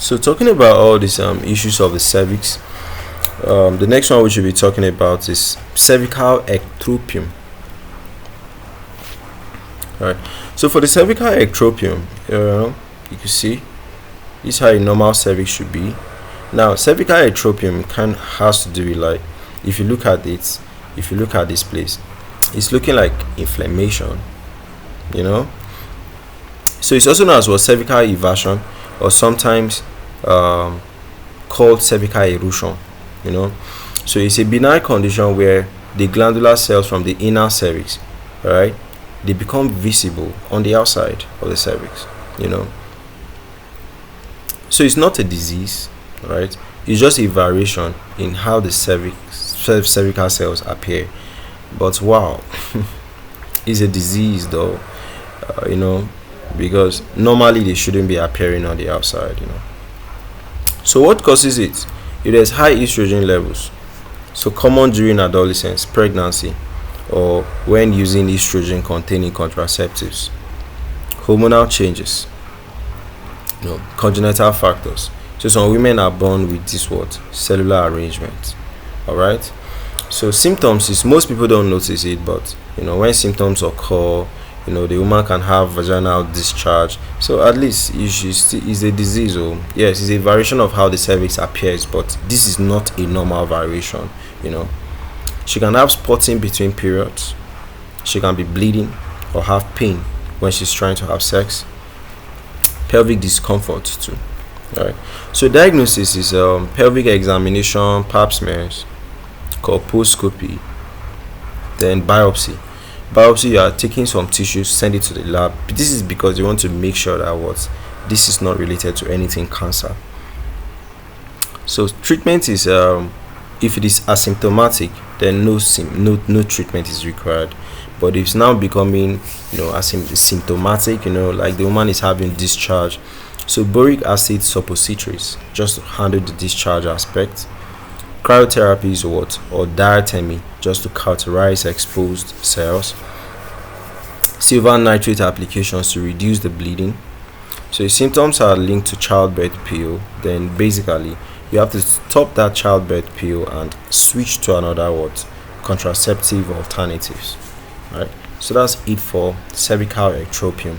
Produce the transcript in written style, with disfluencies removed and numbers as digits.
So talking about all these issues of the cervix, the next one we should be talking about is cervical ectropion. Alright. So for the cervical ectropion, you can see this is how a normal cervix should be. Now, cervical ectropion has to do with, like, if you look at this place, it's looking like inflammation, you know. So it's also known as cervical eversion, or sometimes called cervical erosion, you know. So it's a benign condition where the glandular cells from the inner cervix, right, they become visible on the outside of the cervix, you know. So it's not a disease, right? It's just a variation in how the cervical cells appear. But wow, it's a disease though, you know, because normally they shouldn't be appearing on the outside, you know. So what causes it? It has high estrogen levels, so common during adolescence, pregnancy, or when using estrogen-containing contraceptives. Hormonal changes, congenital factors. So some women are born with this cellular arrangement. All right. So symptoms is, most people don't notice it, but when symptoms occur, the woman can have vaginal discharge. So at least it's a disease, or yes, it's a variation of how the cervix appears, but this is not a normal variation. She can have spotting between periods. She can be bleeding or have pain when she's trying to have sex. Pelvic discomfort too. All right. So diagnosis is pelvic examination, pap smears, colposcopy, then biopsy. You are taking some tissues, send it to the lab. This is because you want to make sure that this is not related to anything cancer. So treatment is if it is asymptomatic, then no treatment is required. But if it's now becoming symptomatic, like the woman is having discharge, so boric acid suppositories just to handle the discharge aspect. Cryotherapy is or diathermy, just to cauterize exposed cells. Silver nitrate applications to reduce the bleeding. So if symptoms are linked to childbirth pill, then basically you have to stop that childbirth pill and switch to another contraceptive alternatives. Right. So that's it for cervical ectropion.